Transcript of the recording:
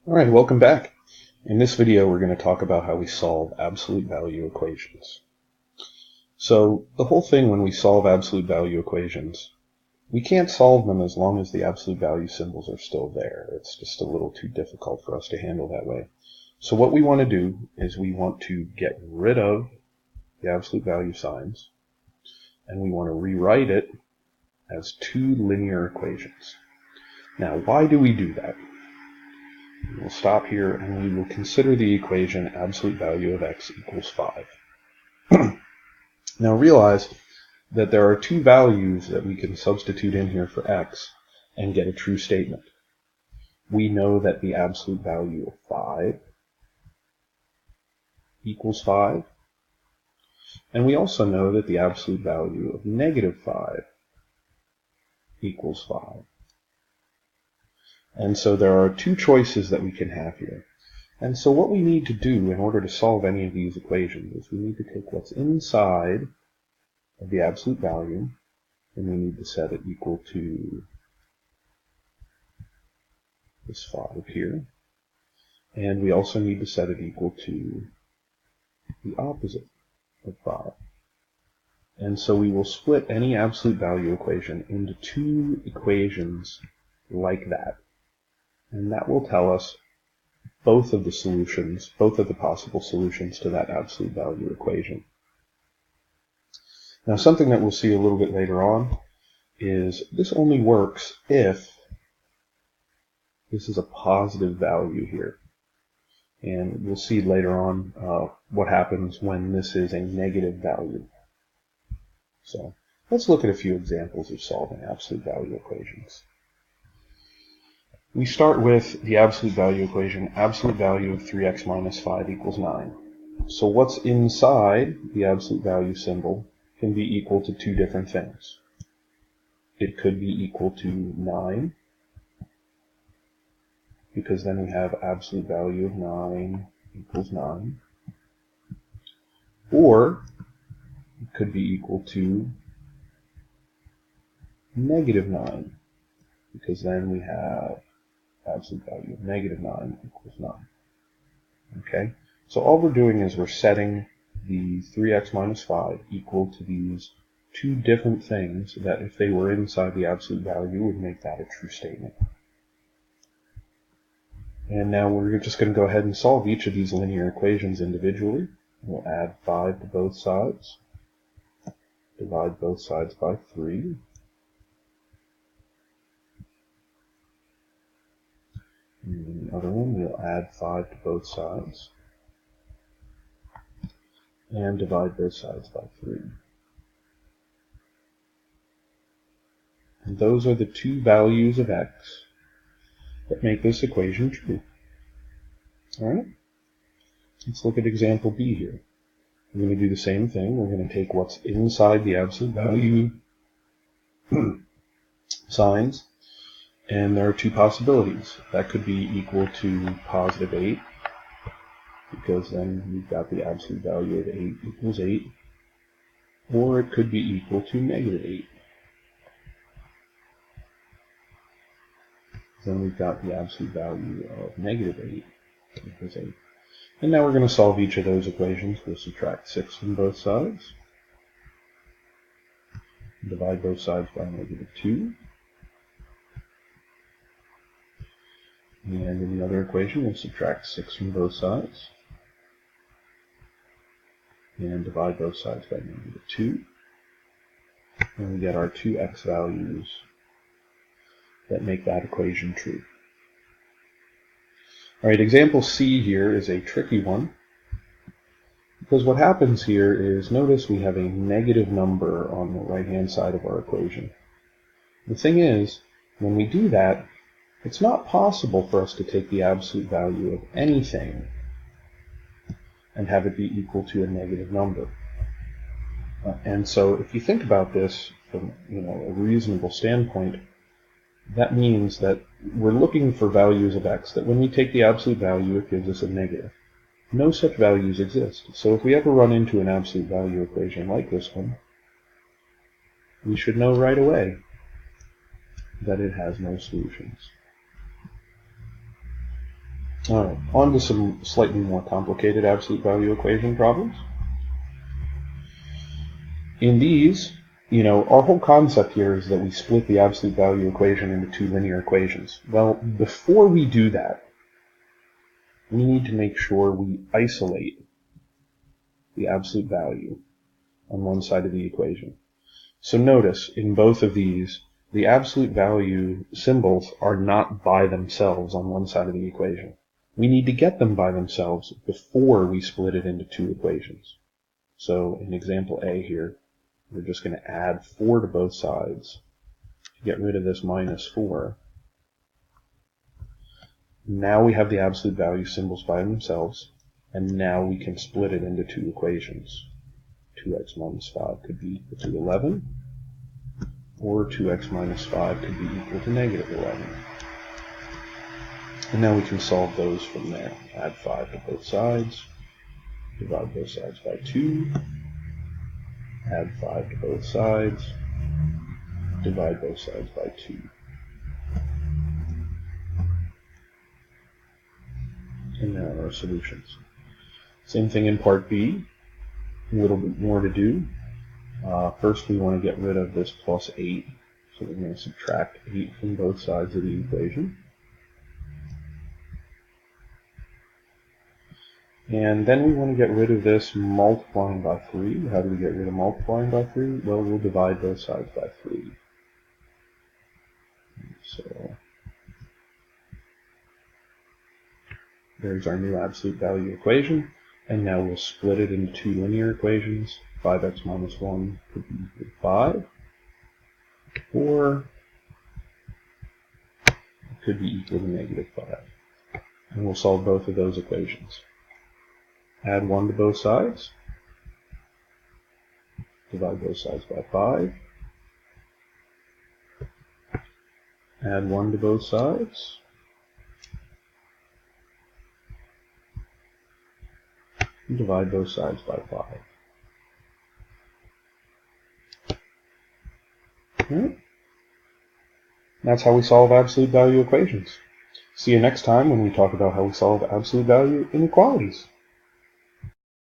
Alright, welcome back. In this video we're going to talk about how we solve absolute value equations. So the whole thing when we solve absolute value equations, we can't solve them as long as the absolute value symbols are still there. It's just a little too difficult for us to handle that way. So what we want to do is we want to get rid of the absolute value signs, and we want to rewrite it as two linear equations. Now, why do we do that? We'll stop here and we will consider the equation absolute value of x equals 5. Now realize that there are two values that we can substitute in here for x and get a true statement. We know that the absolute value of 5 equals 5, and we also know that the absolute value of negative 5 equals 5. And so there are two choices that we can have here. And so what we need to do in order to solve any of these equations is we need to take what's inside of the absolute value, and we need to set it equal to this 5 here. And we also need to set it equal to the opposite of 5. And so we will split any absolute value equation into two equations like that. And that will tell us both of the solutions, both of the possible solutions to that absolute value equation. Now, something that we'll see a little bit later on is this only works if this is a positive value here. And we'll see later on what happens when this is a negative value. So let's look at a few examples of solving absolute value equations. We start with the absolute value equation, absolute value of 3x minus 5 equals 9. So what's inside the absolute value symbol can be equal to two different things. It could be equal to 9, because then we have absolute value of 9 equals 9. Or it could be equal to negative 9, because then we have absolute value of negative 9 equals 9. Okay, so all we're doing is we're setting the 3x minus 5 equal to these two different things that, if they were inside the absolute value, would make that a true statement. And now we're just going to go ahead and solve each of these linear equations individually. We'll add 5 to both sides, divide both sides by 3. And in the other one, we'll add 5 to both sides and divide both sides by 3. And those are the two values of x that make this equation true. Alright? Let's look at example B here. We're going to do the same thing. We're going to take what's inside the absolute value signs, and there are two possibilities. That could be equal to positive 8, because then we've got the absolute value of 8 equals 8, or it could be equal to negative 8. Then we've got the absolute value of negative 8 equals 8. And now we're going to solve each of those equations. We'll subtract 6 from both sides, divide both sides by negative 2. And in the other equation, we'll subtract 6 from both sides and divide both sides by negative 2. And we get our two x values that make that equation true. Alright, example C here is a tricky one, because what happens here is, notice we have a negative number on the right-hand side of our equation. The thing is, when we do that, it's not possible for us to take the absolute value of anything and have it be equal to a negative number. And so if you think about this from a reasonable standpoint, that means that we're looking for values of x that when we take the absolute value, it gives us a negative. No such values exist. So if we ever run into an absolute value equation like this one, we should know right away that it has no solutions. Alright, on to some slightly more complicated absolute value equation problems. In these, our whole concept here is that we split the absolute value equation into two linear equations. Well, before we do that, we need to make sure we isolate the absolute value on one side of the equation. So notice, in both of these, the absolute value symbols are not by themselves on one side of the equation. We need to get them by themselves before we split it into two equations. So in example A here, we're just going to add 4 to both sides to get rid of this minus 4. Now we have the absolute value symbols by themselves, and now we can split it into two equations. 2x minus 5 could be equal to 11, or 2x minus 5 could be equal to negative 11. And now we can solve those from there. Add 5 to both sides, divide both sides by 2, add 5 to both sides, divide both sides by 2. And now our solutions. Same thing in part B, a little bit more to do. First we want to get rid of this plus 8, so we're going to subtract 8 from both sides of the equation. And then we want to get rid of this multiplying by 3. How do we get rid of multiplying by 3? Well, we'll divide both sides by 3. So there's our new absolute value equation. And now we'll split it into two linear equations. 5x minus 1 could be equal to 5. Or it could be equal to negative 5. And we'll solve both of those equations. Add 1 to both sides. Divide both sides by 5. Add 1 to both sides. And divide both sides by 5. Alright. That's how we solve absolute value equations. See you next time when we talk about how we solve absolute value inequalities.